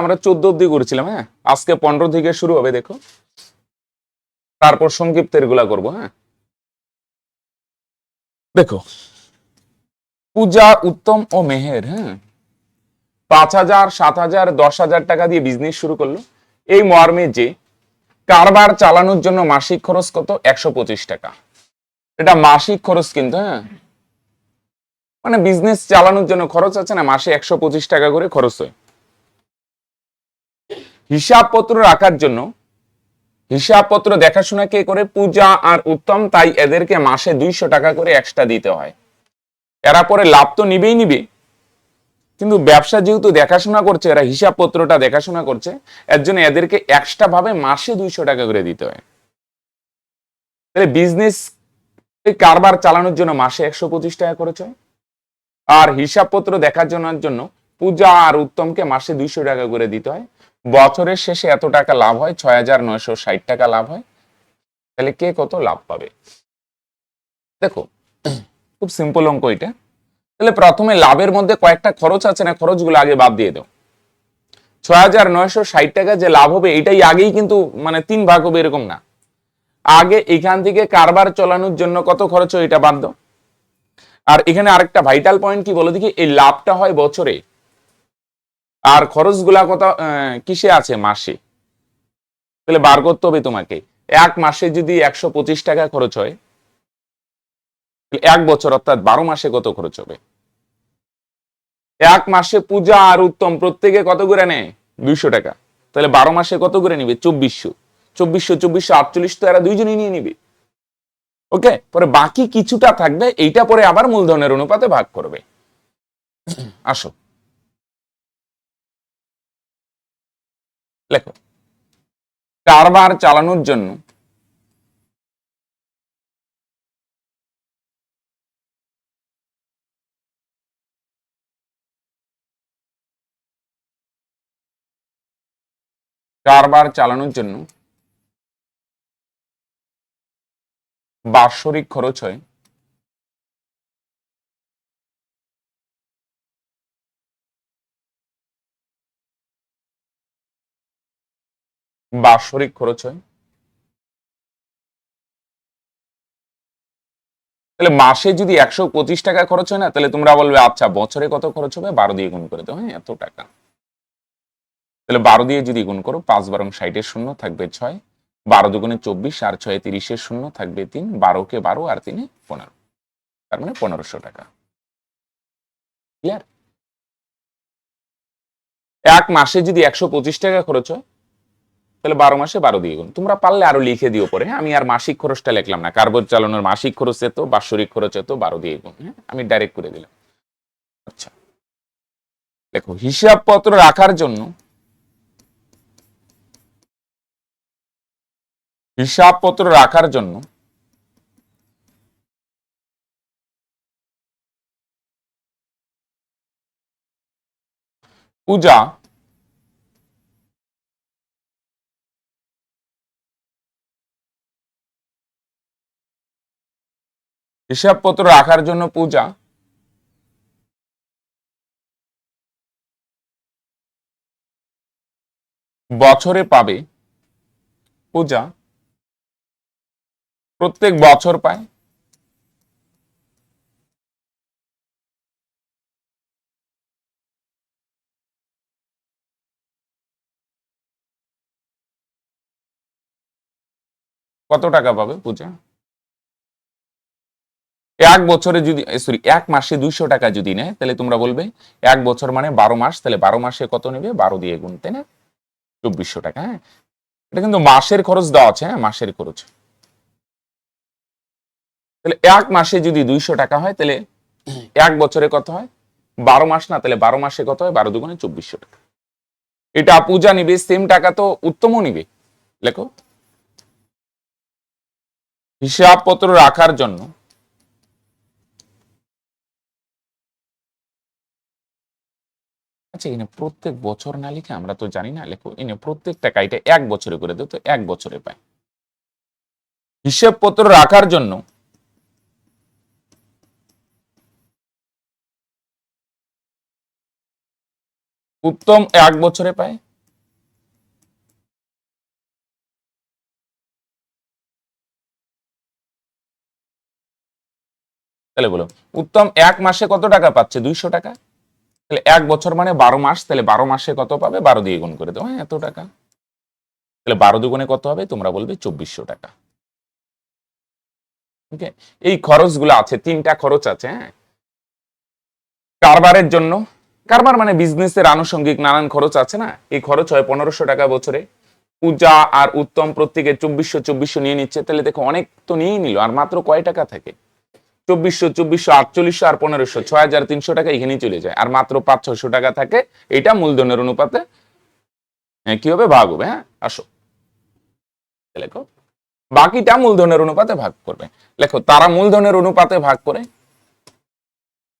আমরা 14 অব্দি করেছিলাম। হ্যাঁ, আজকে 15 থেকে শুরু হবে, দেখো। তারপর সংক্ষিপ্তের গুলা করবো। হ্যাঁ, দেখো, পূজা, উত্তম ও মেহের, হ্যাঁ, 5,000, 7,000, 10,000 টাকা দিয়ে বিজনেস শুরু করলো। এই মর্মে যে কারবার চালানোর জন্য মাসিক খরচ কত? 125 টাকা। এটা মাসিক খরচ কিন্তু। হ্যাঁ, মানে বিজনেস চালানোর জন্য খরচ আছে না, মাসে 125 টাকা করে খরচ হয়। হিসাবপত্র রাখার জন্য, হিসাবপত্র দেখাশোনা কে করে? পূজা আর উত্তম, তাই এদেরকে মাসে 200 টাকা করে এক্সট্রা দিতে হয়। এরা পরে লাভ তো নিবেই নিবে, কিন্তু ব্যবসা যেহেতু দেখাশোনা করছে, এরা হিসাবপত্রটা দেখাশোনা করছে, এর জন্য এদেরকে এক্সট্রা ভাবে মাসে 200 টাকা করে দিতে হয়। তাহলে বিজনেস কারবার চালানোর জন্য মাসে 125 টাকা খরচ হয়, আর হিসাবপত্র দেখার জন্য পূজা আর উত্তমকে মাসে 200 টাকা করে দিতে হয়। বছরের শেষে এত টাকা লাভ হয়, 6,960 টাকা লাভ হয়। তাহলে কে কত লাভ পাবে? দেখো, খুব সিম্পল অঙ্ক এটা। তাহলে প্রথমে লাভের মধ্যে কয়েকটা খরচ আছে না, খরচগুলো আগে বাদ দিয়ে দাও। 6,960 টাকা যে লাভ হবে, এটাই আগেই কিন্তু মানে 3 ভাগ হবে এরকম না। আগে এখান থেকে কারবার চালানোর জন্য কত খরচ হয় এটা বাদ দাও। আর এখানে আরেকটা ভাইটাল পয়েন্ট কি বলো দেখি, এই লাভটা হয় বছরে, আর খরচগুলা কত কিসে আছে? মাসে। তাহলে বার করতে হবে তোমাকে, এক মাসে যদি 125 টাকা খরচ হয়, এক বছর অর্থাৎ 12 মাসে কত খরচ হবে? এক মাসে পূজা আর উত্তম প্রত্যেকে কত করে নেয়? 200 টাকা। তাহলে 12 মাসে কত করে নিবে? 2400। 2448 তো এরা দুইজনই নিয়ে নিবে। ওকে, পরে বাকি কিছুটা থাকবে, এইটা পরে আবার মূলধনের অনুপাতে ভাগ করবে। আসো লেখো, কারবার চালানোর জন্য কারবার চালানোর জন্য বাৎসরিক খরচ হয় বাৎসরিক খরচ হয়। তাহলে মাসে যদি 125 টাকা খরচ হয় না, তাহলে তোমরা বলবে আচ্ছা বছরে কত খরচ হবে? 12 দিয়ে গুণ করে দাও। হ্যাঁ, এত টাকা। তাহলে 12 দিয়ে যদি গুণ করো, 5 12 60 শূন্য থাকবে 6, 12 দুগুণে 24, আর 6 30 শূন্য থাকবে 3, 12 কে 12 আর 3 15, তার মানে 1500 টাকা। ক্লিয়ার? এক মাসে যদি 125 টাকা খরচ হয়, তাহলে 12 মাসে 12 দিয়ে গুণ। তোমরা পারলে আরো লিখে দিও পরে। হ্যাঁ, আমি আর মাসিক খরচটা লিখলাম না, কারবার চালানোর মাসিক খরচ এত, বাৎসরিক খরচ এত, 12 দিয়ে গুণ। হ্যাঁ, আমি ডাইরেক্ট করে দিলাম। আচ্ছা, দেখো, হিসাবপত্র রাখার জন্য, হিসাবপত্র রাখার জন্য পূজা হিসাবপত্র রাখার জন্য পূজা বছরে পাবে, পূজা প্রত্যেক বছর পায় কত টাকা পাবে পূজা? এক বছরে যদি, সরি, এক মাসে 200 টাকা যদি নেয়, তাহলে তোমরা বলবে এক বছর মানে 12 মাস, তাহলে 12 মাসে কত নেবে? 12 দিয়ে গুণ, তাই না? 2400 টাকা। হ্যাঁ, এটা কিন্তু মাসের খরচ দেওয়া আছে। হ্যাঁ, মাসের খরচ। তাহলে এক মাসে যদি 200 টাকা হয়, তাহলে এক বছরে কত হয়? 12 মাস না, তাহলে 12 মাসে কত হয়? 12 দুগুণে 2400 টাকা। এটা পূজা নিবে, সেম টাকা তো উত্তমও নিবে। লেখো, হিসাবপত্র রাখার জন্য আচ্ছা, এনে প্রত্যেক বছর না লিখে আমরা তো জানি না, লেখো এনে প্রত্যেক টাকা, এটা এক বছরে করে দেও তো, এক বছরে পায়। হিসাবপত্র রাখার জন্য উত্তম এক বছরে পায়, তাহলে বলো উত্তম এক মাসে কত টাকা পাচ্ছে? 200 টাকা। তাহলে এক বছর মানে 12 মাস, তাহলে 12 মাসে কত পাবে? 12 দিয়ে গুণ করে দাও, হ্যাঁ এত টাকা। তাহলে 12 দুগুণে কত হবে? তোমরা বলবে 2400 টাকা। ওকে, এই খরচগুলো আছে, তিনটা খরচ আছে। হ্যাঁ, কারবারের জন্য, কারবার মানে বিজনেসের আনুষঙ্গিক নানান খরচ আছে না, এই খরচ হয় 1500 টাকা বছরে। পূজা আর উত্তম প্রত্যেকে 2400 নিয়ে নিচ্ছে, তাহলে দেখো অনেক তো নিয়েই নিল, আর মাত্র কয় টাকা থাকে? 2400, 4800 আর 1500, 6300 টাকা এখানেই চলে যায়, আর মাত্র 500-600 টাকা থাকে। এটা মূলধনের অনুপাতে কি হবে? ভাগ হবে। হ্যাঁ, আসো লেখো, বাকিটা মূলধনের অনুপাতে ভাগ করবে। লেখো, তারা মূলধনের অনুপাতে ভাগ করে,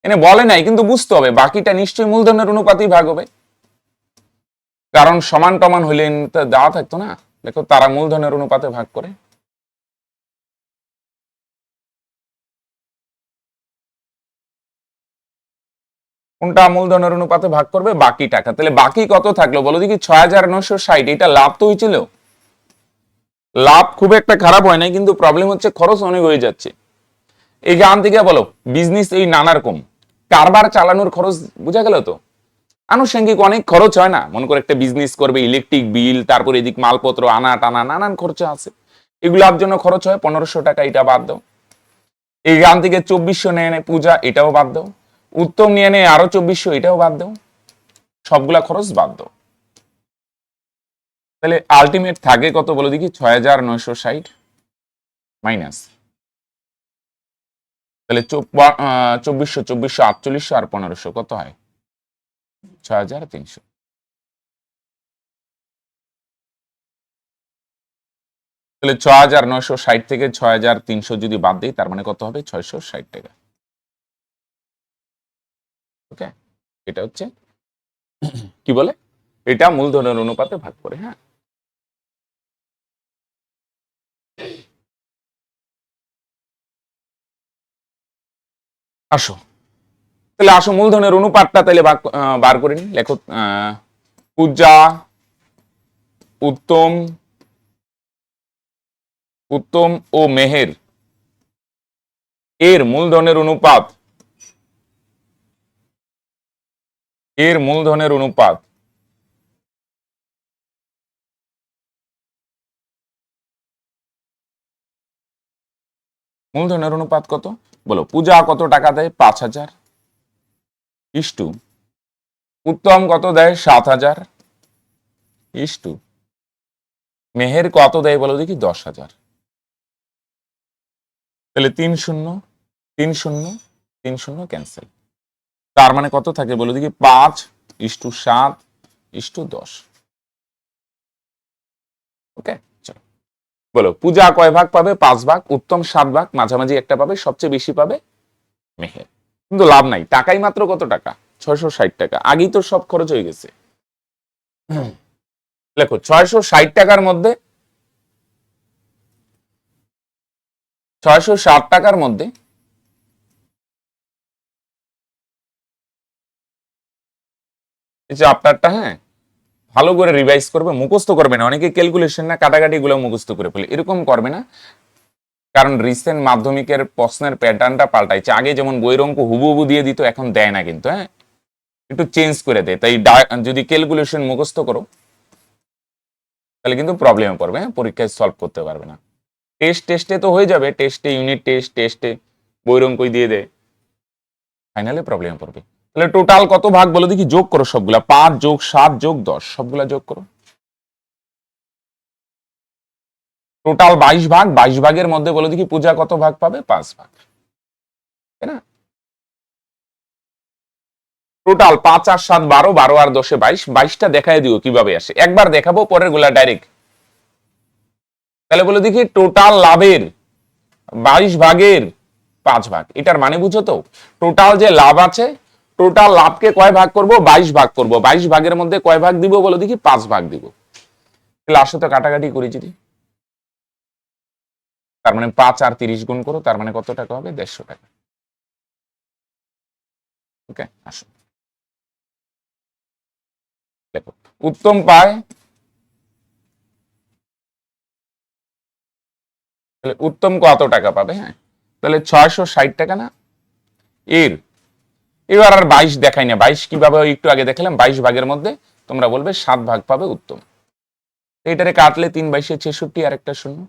এনে বলে নাই কিন্তু বুঝতে হবে বাকিটা নিশ্চয়ই মূলধনের অনুপাতেই ভাগ হবে, কারণ সমান টমান হইলে দেওয়া থাকতো না। দেখো, তারা মূলধনের অনুপাতে ভাগ করে। কোনটা মূলধনের অনুপাতে ভাগ করবে? বাকি টাকা। তাহলে বাকি কত থাকলো বলো দেখি? 6960। এটা লাভ তো হয়েছিল, লাভ খুব একটা খারাপ হয় নাই, কিন্তু প্রবলেম হচ্ছে খরচ অনেক হয়ে যাচ্ছে। এইখান থেকে বলো বিজনেস এই নানা রকম কারবার চালানোর খরচ বোঝা গেল তো। আনুষঙ্গিক অনেক খরচ হয় না, মনে করে একটা বিজনেস করবে, ইলেকট্রিক বিল, তারপরে এদিক মালপত্র আনা টানা নানান খরচা আছে, এগুলোর জন্য খরচ হয় 1500 টাকা, এটা বাদ দাও। এইখান থেকে 2400 নেয় পূজা, এটাও বাদ দাও। উত্তম নিয়ে নেয় আরো 2400, এটাও বাদ দাও। সবগুলা খরচ বাদ দাও। তাহলে আলটিমেট থাকে কত বলো দেখি? 6960 মাইনাস, তাহলে 2400, 4800 আর 1500 কত হয়? 6300। তাহলে 6960 থেকে 6300 যদি বাদ দিই, তার মানে কত হবে? 660 টাকা। ওকে, এটা হচ্ছে কি বলে, এটা মূলধনের অনুপাতে ভাগ করে। হ্যাঁ, আসো তাহলে আসো মূলধনের অনুপাতটা তাহলে বার করে নি। লেখো, পূজা, উত্তম, উত্তম ও মেহের এর মূলধনের অনুপাত, এর মূলধনের অনুপাত মূলধনের অনুপাত কত বলো? পূজা কত টাকা দেয়? 5000 ইস্টু উত্তম কত দেয়? 7000 ইস্টু মেহের কত দেয় বলো দেখি? 10,000। তাহলে 3 শূন্য 3 শূন্য 3 শূন্য ক্যান্সেল, তার মানে কত থাকে বলো দেখি? 5:7:10। ওকে, চলো বলো পূজা কয় ভাগ পাবে? 5 ভাগ। উত্তম 7 ভাগ, মাঝামাঝি একটা পাবে, সবচেয়ে বেশি পাবে মেহের। কিন্তু লাভ নাই, টাকাই মাত্র কত টাকা? 660 টাকা, আগেই তো সব খরচ হয়ে গেছে। লেখো 660 টাকার মধ্যে, 660 টাকার মধ্যে এই যে আপনারটা, হ্যাঁ ভালো করে রিভাইজ করবে, মুখস্থ করবে না। অনেকে ক্যালকুলেশন না কাটাকাটি গুলো মুখস্থ করে ফেলে, এরকম করবে না। কারণ রিসেন্ট মাধ্যমিকের প্রশ্নের প্যাটার্নটা পাল্টাইছে, আগে যেমন বইয়ের অঙ্ক হুবহু দিয়ে দিত, এখন দেয় না কিন্তু। হ্যাঁ, একটু চেঞ্জ করে দেয়। তাই যদি ক্যালকুলেশন মুখস্থ করো তাহলে কিন্তু প্রবলেমে পড়বে। হ্যাঁ, পরীক্ষায় সলভ করতে পারবে না। টেস্টে তো হয়ে যাবে, টেস্টে ইউনিট টেস্টে বইয়ের অঙ্কই দিয়ে দেয়, ফাইনালে প্রবলেমে পড়বে। তাহলে টোটাল কত ভাগ বলো দেখি? যোগ করো সবগুলা, 5+7+10 সবগুলা যোগ করো। টোটাল 22 ভাগ, 22 ভাগের মধ্যে বলো দেখি পূজা কত ভাগ পাবে? 5 ভাগ, তাই না? টোটাল 5 আর 7 12, 12 আর 10 22, 22টা দেখাই দিও কিভাবে আসে, একবার দেখাবো, পরের গুলা ডাইরেক্ট। তাহলে বলো দেখি টোটাল লাভের 22 ভাগের 5 ভাগ, এটার মানে বুঝো তো? টোটাল যে লাভ আছে, টোটাল লাভকে কয় ভাগ করব? 22 ভাগ করব। 22 ভাগের মধ্যে কয় ভাগ দিব বলো দেখি? 5 ভাগ দিব। তাহলে আসো তো কাটাকাটি করি যদি, তার মানে 5 আর 30 গুণ করো, তার মানে কত টাকা হবে? 150 টাকা। ওকে, আসো দেখো, উত্তম পায়, তাহলে উত্তম কত টাকা পাবে? হ্যাঁ, তাহলে 660 টাকা না? এর এবার আর 22 দেখাই না, 22 কিভাবে একটু আগে দেখালাম, 22 ভাগের মধ্যে তোমরা বলবে 7 ভাগ পাবে উত্তম। এটারে কাটলে 3/66 আর একটা শূন্য।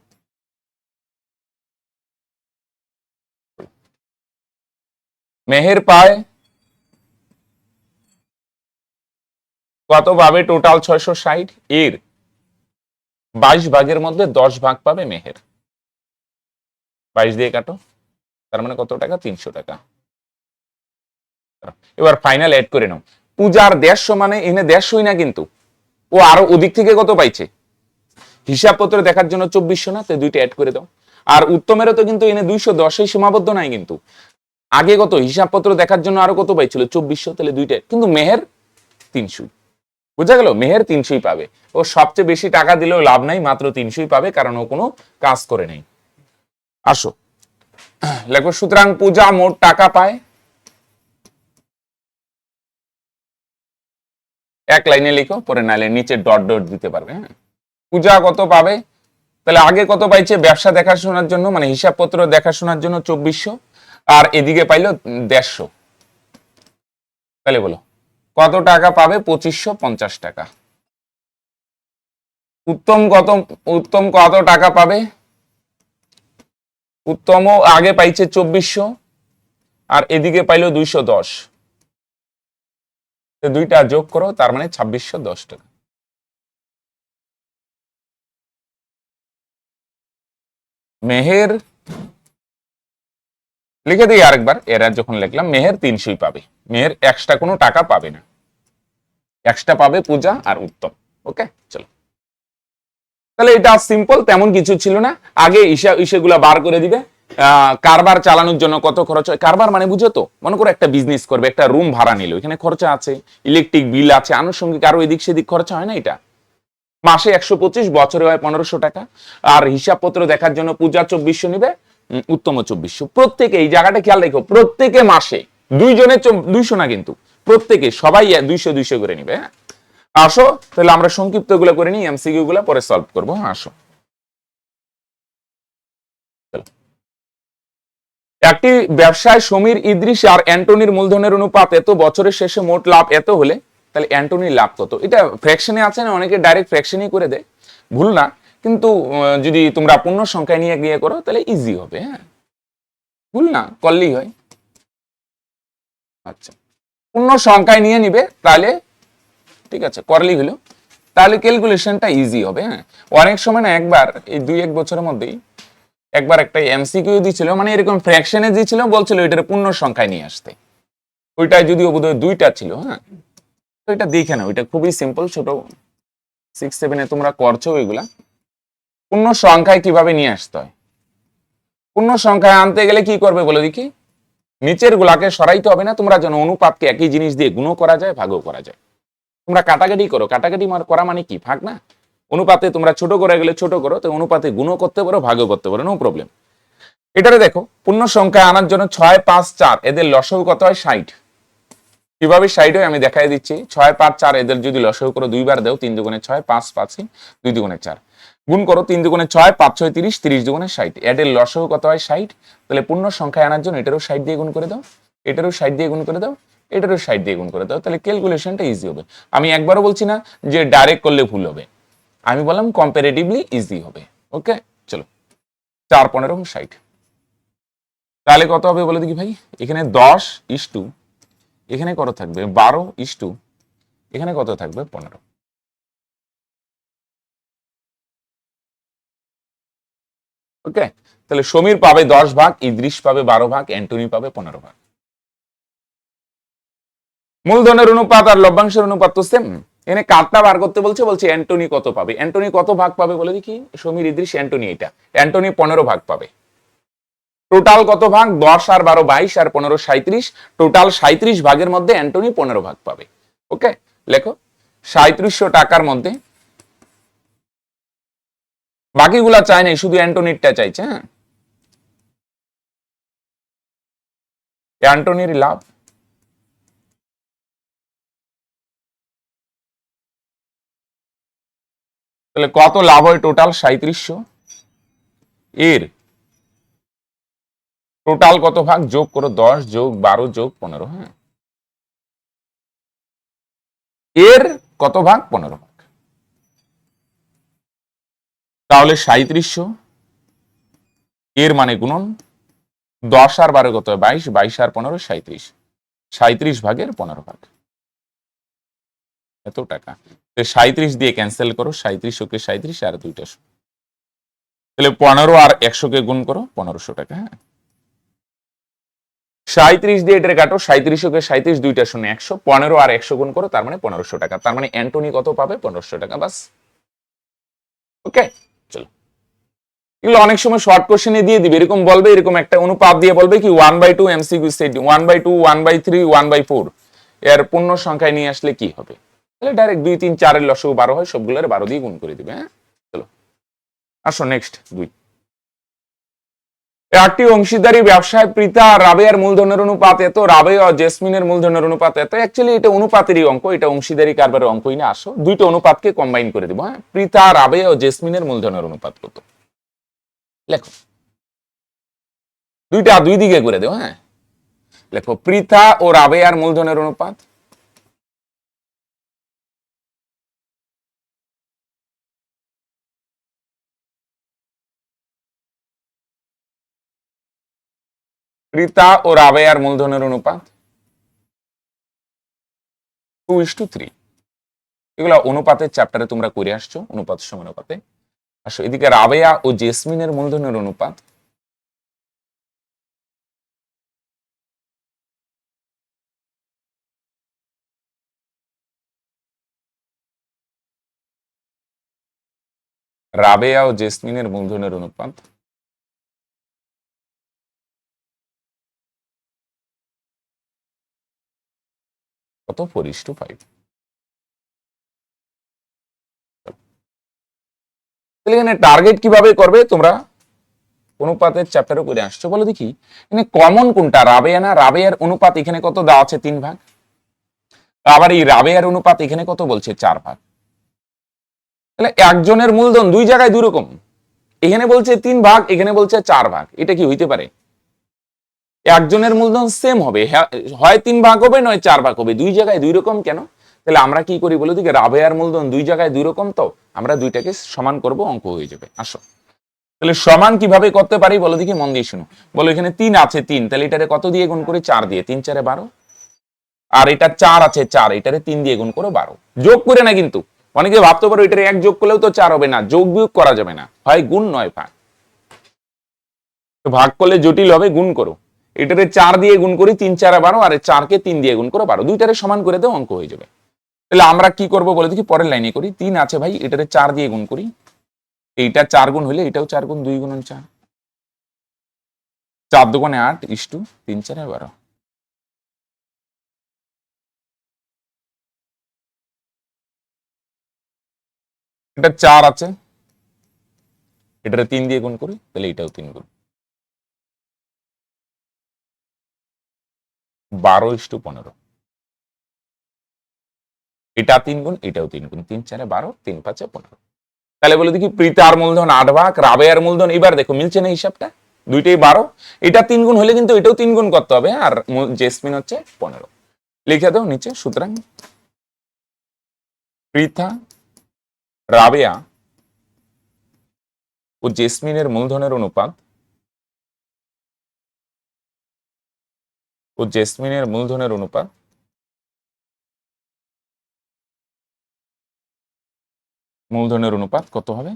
মেহের পায় কত পাবে? টোটাল 660, এর 22 ভাগের মধ্যে 10 ভাগ পাবে মেহের। 22 দিয়ে কাটো, তার মানে কত টাকা? 300 টাকা। এবার ফাইনাল এড করে নাও। পূজার 150 মানে এনে 150ই না কিন্তু, ও আরো ওদিক থেকে কত পাইছে? হিসাবপত্র দেখার জন্য 2400 না, তো দুইটা অ্যাড করে দাও। আর উত্তমেরও তো কিন্তু এনে 210 সীমাবদ্ধ নাই কিন্তু, আগে কত হিসাবপত্র দেখার জন্য আরো কত পাইছিল? 2400, তাহলে দুইটা, কিন্তু মেহের 300। বুঝা গেল? মেহের 300ই পাবে। ও সবচেয়ে বেশি টাকা দিলেও লাভ নাই, মাত্র 300ই পাবে, কারণ ও কোনো কাজ করে নেই। আসো লেখো, সুতরাং পূজা মোট টাকা পায়, এক লাইনে লিখো, পরে নাইলে নিচে ডট ডট দিতে পারবে। হ্যাঁ, পূজা কত পাবে? তাহলে আগে কত পাইছে? ব্যবসা দেখাশোনার জন্য মানে হিসাবপত্র দেখাশোনার জন্য 2400, আর এদিকে পাইলো 150। তাহলে বলো কত টাকা পাবে? 2550 টাকা। উত্তম কত? উত্তম কত টাকা পাবে? উত্তমও আগে পাইছে 2400, আর এদিকে পাইলো 210, দুইটা যোগ করো, তার মানে 2610 টাকা। মেহের লিখে দিই আরেকবার, এরা যখন লিখলাম, মেহের 300ই পাবে, মেহের এক্সট্রা কোনো টাকা পাবে না, এক্সট্রা পাবে পূজা আর উত্তম। ওকে, চলো। তাহলে এটা সিম্পল, তেমন কিছু ছিল না। আগে ইসেগুলা বার করে দিবে। কারবার চালানোর জন্য কত খরচ হয়, কারবার মানে বুঝো তো, মনে করো একটা বিজনেস করবে, একটা রুম ভাড়া নিল, এখানে খরচা আছে, ইলেকট্রিক বিল আছে, আনুষঙ্গিক আরো এদিক সেদিক খরচা হয় না? এটা মাসে 125, বছরে হয় 1500 টাকা। আর হিসাবপত্র দেখার জন্য পূজা 2400 নিবে, উত্তম 2400। প্রত্যেকে এই জায়গাটা খেয়াল রেখো, প্রত্যেকে মাসে দুইজনে 200 না কিন্তু, প্রত্যেকে সবাই 200 200 করে নিবে। হ্যাঁ, আসো তাহলে আমরা সংক্ষিপ্ত গুলো করে নিই, এমসিকিউ গুলো পরে সলভ করবো। আসো, একটি ব্যবসায় সমীর, ইদ্রিস আর অ্যান্টনির মূলধনের অনুপাত এত, বছরের শেষে মোট লাভ এত হলে, তাহলে অ্যান্টনির লাভ কত? এটা ফ্র্যাকশনে আছে না, অনেকে ডাইরেক্ট ফ্র্যাকশনই করে দেয়, ভুল না, কিন্তু যদি তোমরা পূর্ণ সংখ্যায় নিয়ে গিয়ে করো তাহলে ইজি হবে। হ্যাঁ, ভুল না করলেই হয়। আচ্ছা, পূর্ণ সংখ্যায় নিয়ে নিবে, তাহলে ঠিক আছে, করলেই হলো, তাহলে ক্যালকুলেশনটা ইজি হবে। হ্যাঁ, অনেক সময় না, একবার এই 2-1 বছরের মধ্যেই একবার একটা এমসিকিউ দিছিল, মানে এরকম ফ্র্যাকশনে দিয়েছিল, বলছিল এটার পূর্ণ সংখ্যায় নিয়ে আসতে, ওইটাই যদিও বোধহয় 2টা ছিল। হ্যাঁ, তো এটা দেখে নাও, এটা খুবই সিম্পল, ছোট 6-7 তোমরা করছো এগুলা। পূর্ণ সংখ্যায় কিভাবে নিয়ে আসতে হয়? পূর্ণ সংখ্যায় আনতে গেলে কি করবে বলে দেখি? নিচের গুলাকে সরাইতে হবে না, তোমরা যেন অনুপাতকে একই জিনিস দিয়ে গুণও করা যায়, ভাগও করা যায়। তোমরা কাটাকাটি করো, কাটাকাটি করা মানে কি? ভাগ না? অনুপাতে তোমরা ছোট করে গেলে ছোট করো, তো অনুপাতে গুণও করতে পারো, ভাগও করতে পারো, নো প্রবলেম। এটারে দেখো, পূর্ণ সংখ্যা আনার জন্য 6, 5, 4 এদের লসাগু কত হয়? 60। কিভাবে 60 হয় আমি দেখাই দিচ্ছি। 6, 5, 4 এদের যদি লসাগু করো, 2 বার দাও, 3 দুগুণে 6, 5, 5, 2 দুগুণে 4, গুণ করো, 3 দুগুণে 6, 5, 6, 30, 30 দুগুণে 60, এদের লসাগু কত হয়? 60। তাহলে পূর্ণ সংখ্যায় আনার জন্য এটারও 60 দিয়ে গুণ করে দাও, এটারও 60 দিয়ে গুণ করে দাও, এটারও 60 দিয়ে গুণ করে দাও, তাহলে ক্যালকুলেশনটা ইজি হবে। আমি একবারও বলছি না যে ডাইরেক্ট করলে ভুল হবে, আমি বললাম কম্পারেটিভলি ইজি হবে। ওকে, চলো, 4, 15, 60, তাহলে কত হবে বলে দেখি ভাই? এখানে 10:, এখানে কত থাকবে? 12:, এখানে কত থাকবে? 15। ওকে, তাহলে সমীর পাবে 10 ভাগ, ইদ্রিস পাবে 12 ভাগ, অ্যান্টনি পাবে 15 ভাগ। মূলধনের অনুপাত আর লভ্যাংশের অনুপাত তো সেম। এখানে কাটটা বার করতে বলছে, বলছে অ্যান্টনি কত পাবে। অ্যান্টনি কত ভাগ পাবে বলে দেখি? সমীর, ইদ্রিস, অ্যান্টনি, এটা অ্যান্টনি 15 ভাগ পাবে। টোটাল কত ভাগ? 10 আর 12 22 আর 15 37, টোটাল 37 ভাগের মধ্যে অ্যান্টনি 15 ভাগ পাবে। ওকে, লেখো 3700 টাকার মধ্যে, বাকিগুলা চাই নাই, শুধু অ্যান্টনিরটা চাইছে। হ্যাঁ, অ্যান্টনির লাভ তাহলে কত লাভ হয়? টোটাল 3700, এর টোটাল কত ভাগ যোগ করো, 10 যোগ 12 যোগ 15। হ্যাঁ, এর কত ভাগ? 15 ভাগ। তাহলে 3700 এর মানে গুণন 10 আর 12 কত হয়? 22, 22 আর 15 37, 37 ভাগের 15 ভাগ, এত টাকা। 37 দিয়ে ক্যান্সেল করো, 37 ওকে 37 আর 2টা, তাহলে 15 আর 100 কে গুণ করো, 1500 টাকা। হ্যাঁ, 37 দিয়ে এটা কাটো, 37 ওকে 37, 2টা শূন্য 100, 15 আর 100 গুণ করো, তার মানে 1500 টাকা। তার মানে অ্যান্টনি কত পাবে? 1500 টাকা, বাস। ওকে, চলো। এগুলো অনেক সময় শর্ট কোশ্চেনে দিয়ে দিবে, এরকম বলবে, এরকম একটা অনুপাত দিয়ে বলবে কি 1/2 এমসিকিউ সেট, 1/2, 1/3, 1/4 এর পূর্ণ সংখ্যায় নিয়ে আসলে কি হবে? তাহলে ডাইরেক্ট 2, 3, 4 এর লসাগু 12 হয়, সবগুলোর 12 দিয়ে গুণ করে দিবে। হ্যাঁ, চলো আসো নেক্সট 2। একটি অংশীদারি ব্যবসায় প্রীতা আর রাবেয়ার মূলধনের অনুপাত এত, রাবেয়া ও জেসমিনের মূলধনের অনুপাত এত। অ্যাকচুয়ালি এটা অনুপাতেরই অঙ্ক, এটা অংশীদারি কারবারের অঙ্কই না। আসো দুইটা অনুপাতকে কম্বাইন করে দিব। হ্যাঁ, প্রীতা, রাবেয়া ও জেসমিনের মূলধনের অনুপাত কত? লেখো, দুইটা দুই দিকে করে দেও। হ্যাঁ, লেখো প্রীতা ও রাবেয়ার মূলধনের অনুপাত। প্রীতা ও রাবেয়ার মূলধনের অনুপাত 2:3। এগুলো অনুপাতের চ্যাপ্টারে তোমরা করে আসছো, অনুপাত সমানুপাতে। আসো এদিকে রাবেয়া ও জেসমিনের মূলধনের অনুপাত রাবেয়া ও জেসমিনের মূলধনের অনুপাত কত? 4:5। তাহলে এখানে টার্গেট কিভাবে করবে তোমরা? অনুপাতের চ্যাপ্টারে করে আসছো, বলো দেখি এখানে কমন কোনটা? রাবেয়া না? রাবেয়ার অনুপাত এখানে কত দেওয়া আছে? 3 ভাগ। আবার এই রাবেয়ার অনুপাত এখানে কত বলছে? 4 ভাগ। তাহলে একজনের মূলধন দুই জায়গায় দুই রকম, এখানে বলছে 3 ভাগ, এখানে বলছে 4 ভাগ। এটা কি হইতে পারে? একজনের মূলধন সেম হবে, হয় 3 ভাগ হবে, নয় 4 ভাগ হবে, দুই জায়গায় দুই রকম কেন? তাহলে আমরা কি করি বলো দিকে, রাবেয়ার মূলধন দুই জায়গায় দুই রকম, তো আমরা দুইটাকে সমান করব, অঙ্ক হয়ে যাবে। আসো তাহলে সমান কিভাবে করতে পারি বলো দেখি, মন দিয়ে শুনো। বলো এখানে 3 আছে, 3, তাহলে এটারে কত দিয়ে গুণ করি? 4 দিয়ে, 3 4 12। আর এটা 4 আছে, 4, এটারে 3 দিয়ে গুণ করো, 12। যোগ করে না কিন্তু, অনেকে ভাবতে পারো এটারে এক যোগ করলেও তো 4 হবে না, যোগ বিয়োগ করা যাবে না, হয় গুণ নয় ভাগ। তো ভাগ করলে জটিল হবে, গুণ করো। এটারে 4 দিয়ে গুণ করি, 3 4 12, আর 4 কে 3 দিয়ে গুণ করো, 12। দুইটারে সমান করে দাও, অঙ্ক হয়ে যাবে। তাহলে আমরা কি করব বলে দেখি, পরের লাইনে করি। 3 আছে ভাই, এটারে 4 দিয়ে গুণ করি, এইটা 4 গুণ হলে এটাও 4 গুণ, 2 গুণন 4, 4 দুগুণে 8 ইস্টু 3 4 12। এটা 4 আছে, এটারে 3 দিয়ে গুণ করি, তাহলে এটাও 3 গুণ, 12:15। এটা 3 গুণ, এটাও 3 গুণ, 3 4 12, 3 5 15। তাহলে বলে দেখি প্রীতার মূলধন 8 ভাগ, রাবেয়ার মূলধন, এবার দেখো মিলছে না হিসাবটা, দুইটাই 12। এটা 3 গুণ হলে কিন্তু এটাও 3 গুণ করতে হবে, আর জেসমিন হচ্ছে 15। লিখে দাও নিচে। সুতরাং পৃথা, রাবেয়া ও জেসমিনের মূলধনের অনুপাত মূলধনের অনুপাত কত হবে?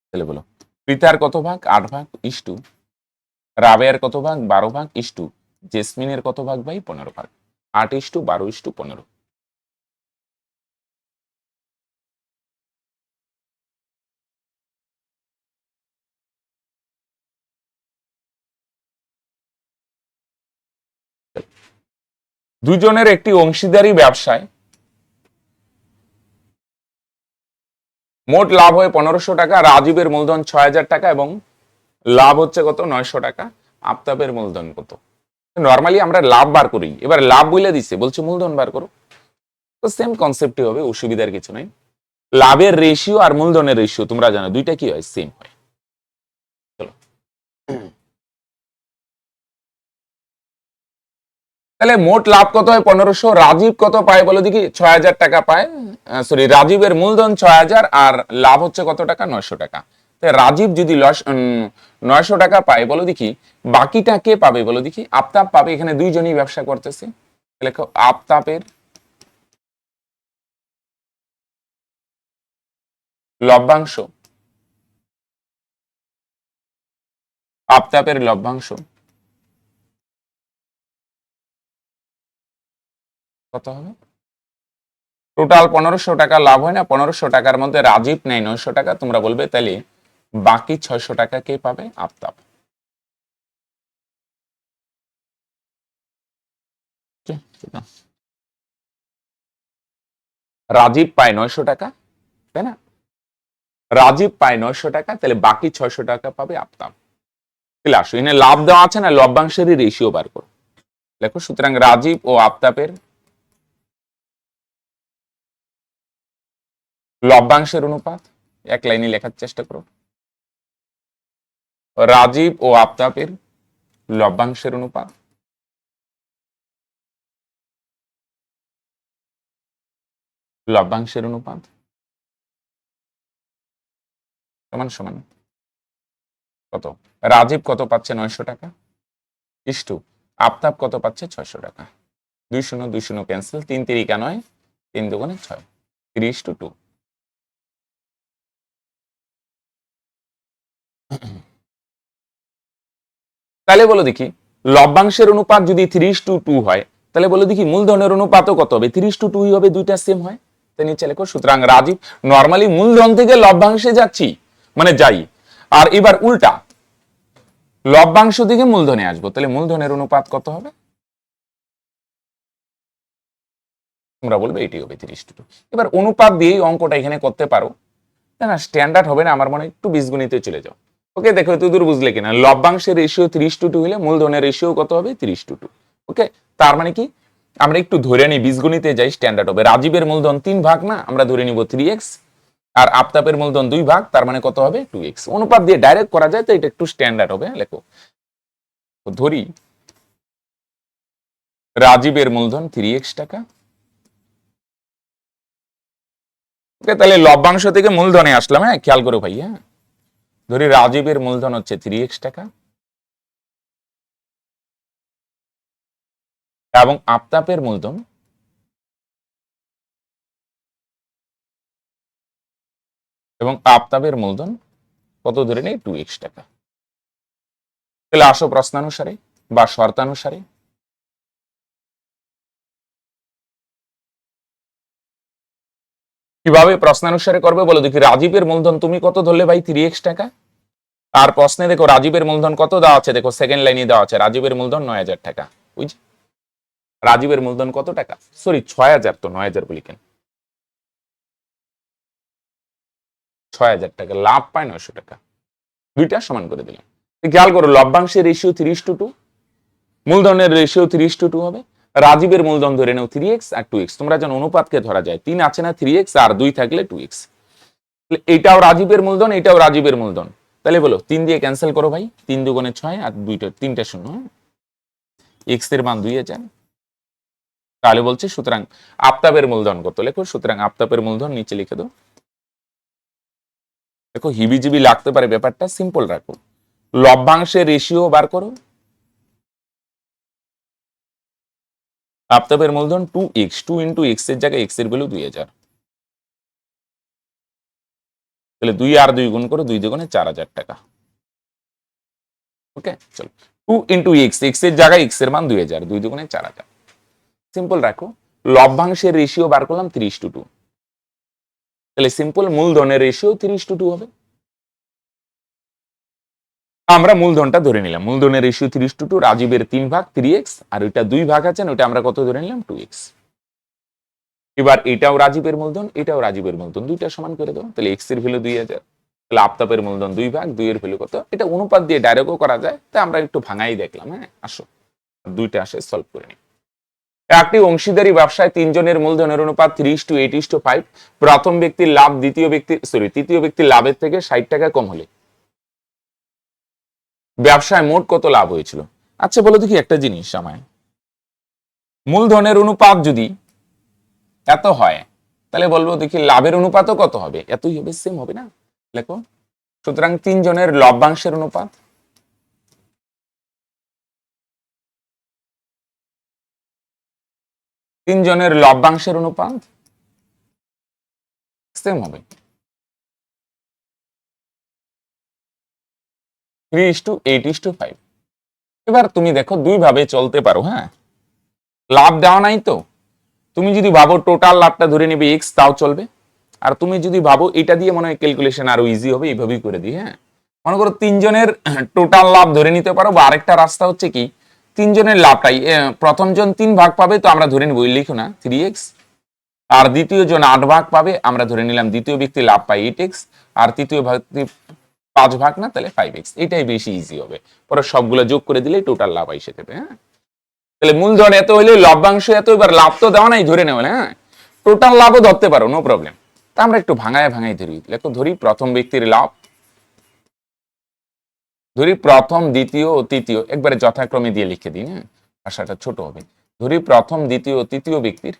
তাহলে বলো পৃথার কত ভাগ? 8 ভাগ ইস্টু, রাবেয়ার কত ভাগ? 12 ভাগ ইস্টু, জেসমিনের কত ভাগ ভাই? 15 ভাগ। 8:12:15। দুজনের একটি অংশীদারি ব্যবসায় মোট লাভ হয় 1500 টাকা, রাজীবের মূলধন 6000 টাকা এবং লাভ হচ্ছে কত? 900 টাকা। আফতাবের মূলধন কত? নর্মালি আমরা লাভ বার করি, এবার লাভ বলে দিচ্ছে, বলছে মূলধন বার করো, তো সেম কনসেপ্টই হবে, অসুবিধার কিছু নাই। লাভের রেশিও আর মূলধনের রেশিও তোমরা জানো দুইটা কি হয়? সেম হয়। চলো তাহলে মোট লাভ কত হয় 1500, রাজীব কত পায় বলো দেখি? 6000 টাকা পায়, সরি রাজীবের মূলধন 6000 আর লাভ হচ্ছে কত টাকা? 900 টাকা। রাজীব যদি 900 টাকা পায় বলো দেখি, বাকিটা কে পাবে বলো দেখি? আফতাব পাবে। এখানে দুইজনই ব্যবসা করতেছে, লেখো আফতাবের লভ্যাংশ, আফতাবের লভ্যাংশ কত হবে? টোটাল 1500 টাকা লাভ হয় না? 1500 টাকার মধ্যে রাজীব নেয় 900 টাকা, তোমরা বলবে তাহলে বাকি 600 টাকা কে পাবে? আফতাব। রাজীব পায় 900 টাকা, তাই না? রাজীব পায় 900 টাকা, তাহলে বাকি 600 টাকা পাবে আফতাব। তাহলে আসো এখানে লাভ দেওয়া আছে না, লভ্যাংশেরই রেশিও বার করো। দেখো সুতরাং রাজীব ও আফতাবের লভ্যাংশের অনুপাত, এক লাইনে লেখার চেষ্টা করো। রাজীব ও আফতাবের লভ্যাংশের অনুপাত লভ্যাংশের অনুপাত সমান সমান কত? রাজীব কত পাচ্ছে? 900 টাকা ইস্টু আফতাব কত পাচ্ছে? 600 টাকা। 2 2 0 ক্যান্সেল, 3 3 9, 3 2 6, 3:2। তাহলে বলো দেখি লভ্যাংশের অনুপাত যদি 3:2 হয়, তাহলে বলো দেখি মূলধনের অনুপাতও কত হবে? 3:2 হবে, দুইটা সেম হয়। তাই নিচে লেখো সুতরাং রাজীব, নরমালি মূলধন থেকে লভ্যাংশে যাচ্ছি মানে যাই, আর এবার উল্টা লভ্যাংশ থেকে মূলধনে আসবো, তাহলে মূলধনের অনুপাত কত হবে? তোমরা বলবে এটি হবে 3:2। এবার অনুপাত দিয়েই অঙ্কটা এখানে করতে পারো, না স্ট্যান্ডার্ড হবে না আমার মনে হয়, একটু বীজগণিতে চলে যাও। ওকে দেখো তুই দূর বুঝলে কিনা, লভ্যাংশের রেশিও 3:2 হলে মূলধনের রেশিও কত হবে? 3:2। ওকে, তার মানে কি আমরা একটু ধরে নিই, বীজগণিতে যাই, স্ট্যান্ডার্ড হবে। রাজীবের মূলধন 3 ভাগ, না আমরা ধরে নিব 3x, আর আফতাবের মূলধন 2 ভাগ, তার মানে কত হবে? 2x। অনুপাত দিয়ে ডাইরেক্ট করা যায়, তো এটা একটু স্ট্যান্ডার্ড হবে। লেখো ধরি রাজীবের মূলধন 3x টাকা। ওকে, তাহলে লভ্যাংশ থেকে মূলধনে আসলাম, হ্যাঁ খেয়াল করো ভাই। হ্যাঁ ধরি রাজীবের মূলধন হচ্ছে 3x টাকা এবং আফতাবের মূলধন কত ধরে নেই? 2x টাকা। তাহলে আসো প্রশ্নানুসারে বা শর্তানুসারে কিভাবে প্রশ্নানুসারে করবে বলো দেখি। রাজীবের মূলধন তুমি কত ধরলে ভাই? 3x টাকা। আর প্রশ্নে দেখো রাজীবের মূলধন কত দেওয়া আছে, দেখো সেকেন্ড লাইনে দেওয়া আছে রাজীবের মূলধন 9000 টাকা। বুঝছি রাজীবের মূলধন কত টাকা? সরি 6000, তো 9000 বলি কেন? 6000 টাকা, লাভ পায় 900 টাকা। দুইটা সমান করে দিলাম। খেয়াল করো লভ্যাংশের রেশিও 3:2, মূলধনের রেশিও 3:2 হবে। রাজীবের মূলধন ধরে নাও 3x আর 2x, তোমরা যেন অনুপাতকে ধরা যায়, 3 আছে না 3x আর 2 থাকলে 2x। এটাও রাজীবের মূলধন, এটাও রাজীবের মূলধন, তাহলে বলো 3 দিয়ে ক্যান্সেল করো ভাই, 3 2 6 আর 3টা শূন্য, x এর মান 2000। তাহলে বলছে সুতরাং আফতাবের মূলধন কত? লেখো সুতরাং আফতাবের মূলধন নিচে লিখে দাও। দেখো হিবিজিবি লাগতে পারে, ব্যাপারটা সিম্পল রাখো। লভ্যাংশের রেশিও বার করো, আফতাবের মূলধন 2x, 2 ইন্টু x এর জায়গায় x এর ভ্যালু 2000, তাহলে 2 আর 2 গুণ করো, 2 2 4000 টাকা। ওকে চলো 2 ইন্টু x, x এর জায়গায় x এর মান 2000, 2 2 4000। সিম্পল রাখো, লভ্যাংশের রেশিও বার করলাম 3:2, তাহলে সিম্পল মূলধনের রেশিও 3:2 হবে। আমরা মূলধনটা ধরে নিলাম, মূলধনের রেশিও 3:2, রাজীবের 3 ভাগ 3x, আর ওইটা 2 ভাগ আছে, ওইটা আমরা কত ধরে নিলাম? 2x। এবার এটাও রাজীবের মূলধন, এটাও রাজীবের মূলধন, দুইটা সমান করে দাও, তাহলে x এর ভ্যালু 2000, তাহলে আফতাবের মূলধন 2 ভাগ, 2 এর ভ্যালু কত? এটা অনুপাত দিয়ে ডাইরেক্টও করা যায়, তাই আমরা একটু ভাঙাই দেখলাম। হ্যাঁ আসো দুইটা আসে সলভ করে নিই। একটি অংশীদারি ব্যবসায় 3 জনের মূলধনের অনুপাত 3:8:5। প্রথম ব্যক্তির লাভ তৃতীয় ব্যক্তির লাভের থেকে 60 টাকা কম হলে ব্যবসায় মোট কত লাভ হয়েছিল। আচ্ছা বলো দেখি একটা জিনিস আমায়, মূলধনের অনুপাত যদি এত হয় তাহলে বলবো দেখি লাভের অনুপাতও কত হবে, এতই হবে, সেম হবে না? লেখো, সুতরাং 3 জনের লভ্যাংশের অনুপাত, সেম হবে 3:8:5। এবার তুমি দেখো দুই ভাবে চলতে পারো। হ্যাঁ, লাভ দেওয়া নাই তো, তুমি যদি ভাবো টোটাল লাভটা ধরে নেবে এক্স, তাও চলবে। আর তুমি যদি ভাবো এটা দিয়ে মনে হয় ক্যালকুলেশন আরো ইজি হবে, এইভাবেই করে দিই। হ্যাঁ, মনে করো 3 জনের টোটাল লাভ ধরে নিতে পারো, বা আরেকটা রাস্তা হচ্ছে কি 3 জনের লাভটাই, প্রথম জন 3 ভাগ পাবে তো আমরা ধরে নিব, লিখো না 3x, আর দ্বিতীয় জন 8 ভাগ পাবে, আমরা ধরে নিলাম দ্বিতীয় ব্যক্তি লাভ পায় 8x, আর তৃতীয় ব্যক্তি 5 ভাগ না, তাহলে 5x। এটাই বেশি ইজি হবে, পরে সবগুলো যোগ করে দিলে টোটাল লাভ এসে যাবে। হ্যাঁ, তাহলে মূলধন এত হইলে লভ্যাংশ এত, এবার লাভ তো দেওয়া নাই, ধরে নেওয়া। হ্যাঁ, টোটাল লাভও ধরতে পারো, নো প্রবলেম। তা আমরা একটু ভাঙায় ধরি। দেখো ধরি প্রথম ব্যক্তির লাভ, ধরি প্রথম দ্বিতীয় ও তৃতীয়, একবারে যথাক্রমে দিয়ে লিখে দিই। হ্যাঁ, ভাষাটা ছোট হবে। ধরি প্রথম দ্বিতীয় ও তৃতীয় ব্যক্তির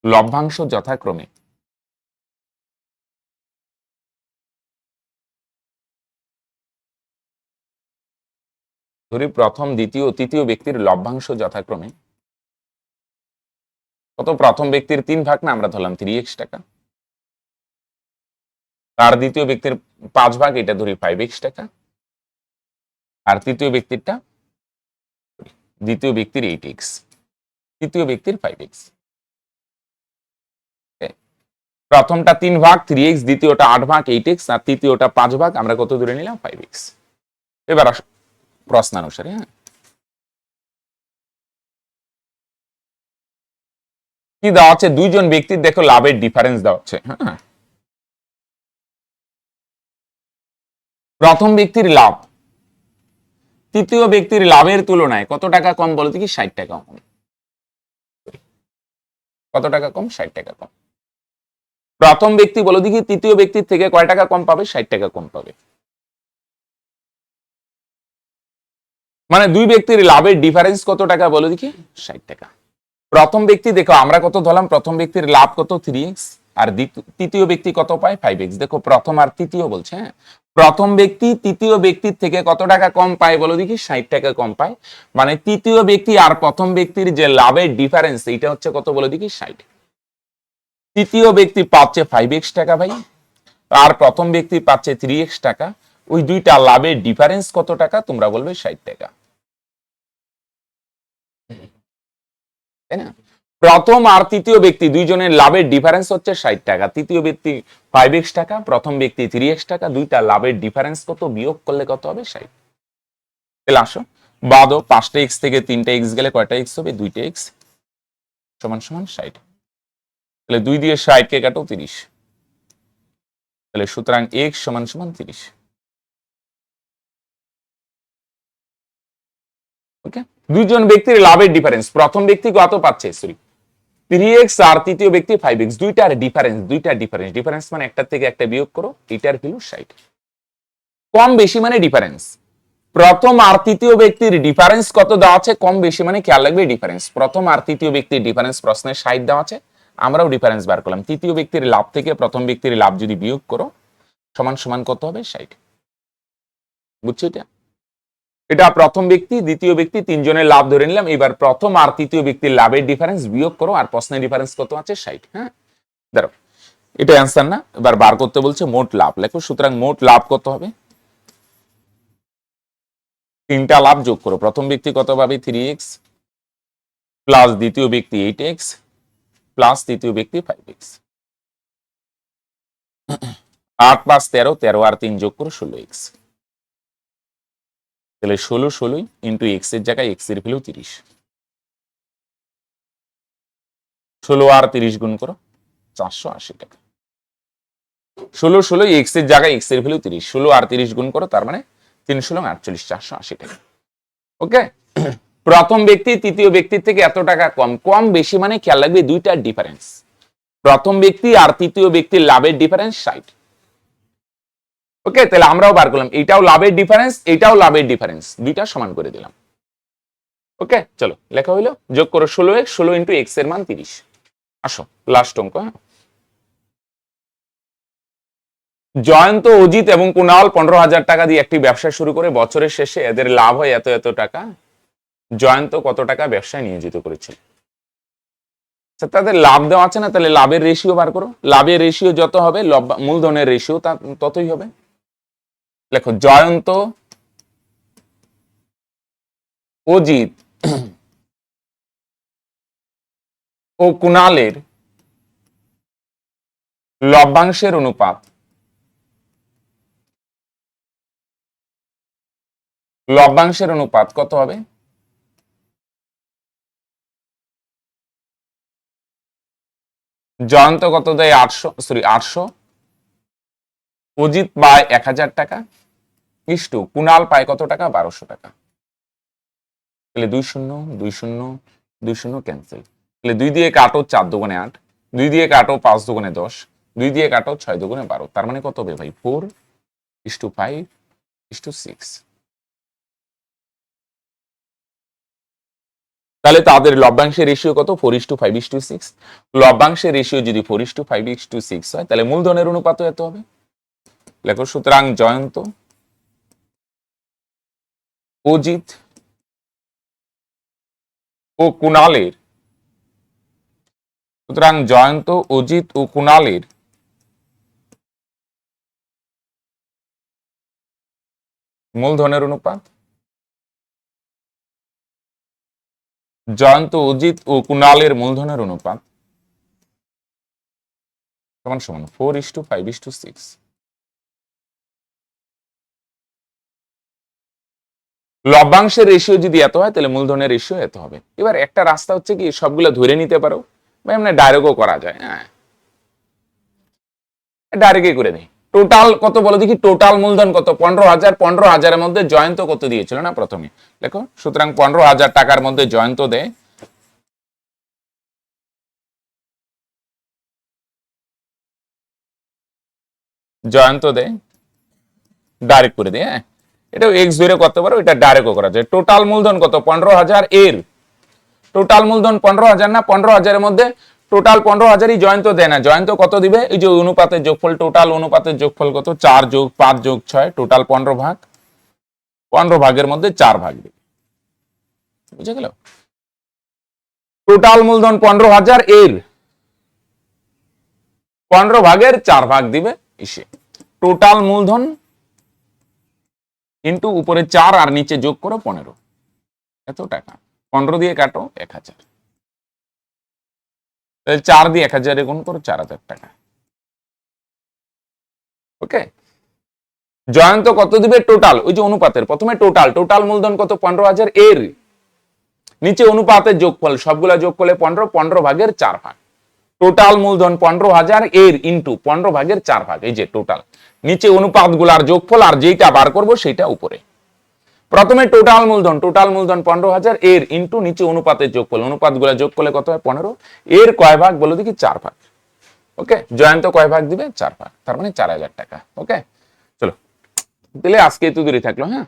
লভ্যাংশ যথাক্রমে ধরি প্রথম দ্বিতীয় ও তৃতীয় ব্যক্তির লভ্যাংশ যথাক্রমে কত, প্রথম ব্যক্তির 3 ভাগ না, আমরা ধরলাম 3x টাকা, আর দ্বিতীয় ব্যক্তির 5 ভাগ, এটা ধরি 5x টাকা, আর তৃতীয় ব্যক্তির 8x, তৃতীয় ব্যক্তির 5x। প্রথমটা 3 ভাগ 3x, দ্বিতীয়টা 8 ভাগ 8x, আর তৃতীয়টা 5 ভাগ, আমরা কত ধরে নিলাম 5x। এবার প্রশ্নানুসারে, হ্যাঁ, কি দেওয়া আছে, দুইজন ব্যক্তির দেখো লাভের ডিফারেন্স দেওয়া হচ্ছে। হ্যাঁ, প্রথম ব্যক্তির লাভ তৃতীয় ব্যক্তির লাভের তুলনায় কত টাকা কম, বলো দেখি? 60 টাকা কম। কত টাকা কম? 60 টাকা কম। প্রথম ব্যক্তি বলো দেখি তৃতীয় ব্যক্তির থেকে কয় টাকা কম পাবে? 60 টাকা কম পাবে। মানে দুই ব্যক্তির লাভের ডিফারেন্স কত টাকা, বলো দেখি? 60 টাকা। প্রথম ব্যক্তি দেখো আমরা কত ধরলাম, প্রথম ব্যক্তির লাভ কত 3x, আর তৃতীয় ব্যক্তি কত পায় 5x। দেখো প্রথম আর তৃতীয় বলছে। হ্যাঁ, প্রথম ব্যক্তি তৃতীয় ব্যক্তির থেকে কত টাকা কম পায়, বলো দেখি? 60 টাকা কম পায়। মানে তৃতীয় ব্যক্তি আর প্রথম ব্যক্তির যে লাভের ডিফারেন্স, এটা হচ্ছে কত, বলো দেখি? 60। তৃতীয় ব্যক্তি পাচ্ছে 5x টাকা ভাই, আর প্রথম ব্যক্তি পাচ্ছে 3x টাকা। ওই দুইটা লাভের ডিফারেন্স কত টাকা, তোমরা বলবে 60 টাকা, তাই না? প্রথম আর তৃতীয় ব্যক্তি দুইজনের লাভের ডিফারেন্স হচ্ছে 60 টাকা, তৃতীয় ব্যক্তি 5x টাকা, প্রথম ব্যক্তি 3x টাকা। দুইটা লাভের ডিফারেন্স কত, বিয়োগ করলে কত হবে? 60। তাহলে আসো বাদো, 5টা x থেকে 3টা x গেলে কয়টা x হবে? 2টা x, সমান সমান 60। তাহলে 2 দিয়ে 60 কে কাটো 30, তাহলে সুতরাং x সমান সমান 30। ওকে, দুইজন ব্যক্তির লাভের ডিফারেন্স, প্রথম ব্যক্তি কত পাচ্ছে, সরি 3x, আর তৃতীয় ব্যক্তি 5x। দুইটার ডিফারেন্স মানে একটা থেকে একটা বিয়োগ করো, এটার ভ্যালু 60। কম বেশি মানে ডিফারেন্স। প্রথম আর তৃতীয় ব্যক্তির ডিফারেন্স কত দেওয়া আছে, কম বেশি মানে খেয়াল রাখবে ডিফারেন্স। প্রথম আর তৃতীয় ব্যক্তির ডিফারেন্স প্রশ্নে 60 দেওয়া আছে, আমরাও ডিফারেন্স বার করলাম। তৃতীয় ব্যক্তির লাভ থেকে প্রথম ব্যক্তির লাভ যদি বিয়োগ করো, সমান সমান কত হবে? 60। বুঝছো? এটা প্রথম ব্যক্তি দ্বিতীয় ব্যক্তি 3 জনের লাভ ধরে নিলাম। এবার প্রথম আর তৃতীয় ব্যক্তির লাভের ডিফারেন্স বিয়োগ করো, আর প্রশ্নের ডিফারেন্স কত আছে? 60। হ্যাঁ, ধরো এটা অ্যান্সার না, এবার বার করতে বলছে মোট লাভ। লেখো, সুতরাং মোট লাভ কত হবে? 3টা লাভ যোগ করো। প্রথম ব্যক্তি কত পাবে? 3x, প্লাস দ্বিতীয় ব্যক্তি 8x, প্লাস তৃতীয় ব্যক্তি 5x। 8 + 13, 13 আর 3 যোগ করো 16x। তাহলে 16 ইন্টু x এর জায়গায় x এর ভ্যালু 30। 16 আর 30 গুণ করো, 480 টাকা। 16 x এর জায়গায় x এর ভ্যালু 30, 16 আর 30 গুণ করো, তার মানে 3 × 48, 480 টাকা। ওকে, প্রথম ব্যক্তি তৃতীয় ব্যক্তির থেকে এত টাকা কম। কম বেশি মানে খেয়াল রাখবে দুইটার ডিফারেন্স। প্রথম ব্যক্তি আর তৃতীয় ব্যক্তির লাভের ডিফারেন্স 60। ওকে, তাহলে আমরাও বার করলাম এইটাও লাভের ডিফারেন্স, এইটাও লাভের ডিফারেন্স, দুইটা সমান করে দিলাম। ওকে, চলো লেখা হইলো, যোগ করো 16x, 16 ইন্টু x এর মান 30। আসো লাস্ট অঙ্ক। হ্যাঁ, জয়ন্ত, অজিত এবং কুণাল 15,000 টাকা দিয়ে একটি ব্যবসা শুরু করে বছরের শেষে এদের লাভ হয় এত এত টাকা। জয়ন্ত কত টাকা ব্যবসায় নিয়োজিত করেছিল? তাদের লাভ দেওয়া আছে না, তাহলে লাভের রেশিও বার করো। লাভের রেশিও যত হবে মূলধনের রেশিও ততই হবে। লেখো জয়ন্ত, অজিত ও কুণালের লভ্যাংশের অনুপাত, লভ্যাংশের অনুপাত কত হবে? জয়ন্ত কত দেয়? 800, অজিত পায় 1000 টাকা, ইষ্টু কুণাল পায় কত টাকা? 1200 টাকা। তাহলে 2 0 2 0 2 0 ক্যান্সেল। তাহলে 2 দিয়ে কাটো 4 দুগুণে 8, 2 দিয়ে কাটো 5 দুগুণে 10, 2 দিয়ে কাটো 6 দুগুণে 12। তার মানে কত হবে ভাই? 4:5:6। তাহলে তাদের লভ্যাংশের রেশিও কত? 4:5:6। লভ্যাংশের রেশিও যদি 4:5:6 হয়, তাহলে মূলধনের অনুপাতও এত হবে। লেখো সুতরাং জয়ন্ত, অজিত ও কুণালের, সুতরাং জয়ন্ত, অজিত ও কুণালের মূলধনের অনুপাত, জয়ন্ত, অজিত ও কুণালের মূলধনের অনুপাত সমান সমান 4:5:6। লভ্যাংশের রেশিও যদি এত হয়, তাহলে মূলধনের রেশিও এত হবে। এবার একটা রাস্তা হচ্ছে কি, সবগুলো ধরে নিতে পারো বা এমনি ডাইরেক্টও করা যায়। হ্যাঁ, ডাইরেক্টই করে নেই। টোটাল কত বলো দেখি? টোটাল মূলধন কত? 15,000। 15,000-এর মধ্যে জয়ন্ত কত দিয়েছিল না প্রথমে? দেখো, সুতরাং 15,000 টাকার মধ্যে জয়ন্ত দেয় ডাইরেক্ট করে দেয়। হ্যাঁ, এটাও এক্স ধরে করতে পারো, এটা ডাইরেক্টও করা যায়। টোটাল মূলধন কত? 15,000 এর টোটাল মূলধন 15,000 না? 15,000-এর মধ্যে টোটাল 15,000ই জয়ন্ত দেয় না। জয়ন্ত কত দিবে? এই যে অনুপাতের যোগফল, টোটাল অনুপাতের যোগফল কত? 4 যোগ 5 যোগ 6, টোটাল 15 ভাগ। 15 ভাগের মধ্যে 4 ভাগ দিবে। বুঝে গেল? টোটাল মূলধন 15,000 এর 15 ভাগের 4 ভাগ দিবে ইসে। টোটাল মূলধন ইন্টু উপরে 4 আর নিচে যোগ করো 15, এত টাকা। 15 দিয়ে কাটো 1000, 4 দিয়ে 1000 গুণ করো 4,000 টাকা। ওকে, জয়ন্ত কত দিবে? টোটাল, ওই যে অনুপাতের প্রথমে টোটাল মূলধন কত? 15,000 এর নিচে অনুপাতের যোগফল, সবগুলা যোগ করলে 15, 15 ভাগের 4 ভাগ। টোটাল মূলধন 15,000 এর ইন্টু 15 ভাগের 4 ভাগ, এই যে টোটাল। নিচে অনুপাতগুলার যোগফল, আর যেটা বার করব সেটা উপরে। প্রথমে টোটাল মূলধন 15,000 এর ইন্টু নিচে অনুপাতের যোগফল, অনুপাতগুলা যোগ করলে কত হয়? 15। এর কয় ভাগ বলো দেখি? 4 ভাগ। ওকে, জয়ন্ত কয় ভাগ দিবে? 4 ভাগ, তার মানে 4,000 টাকা। ওকে, চলো তাহলে আজকে এত দূরে থাকলো। হ্যাঁ।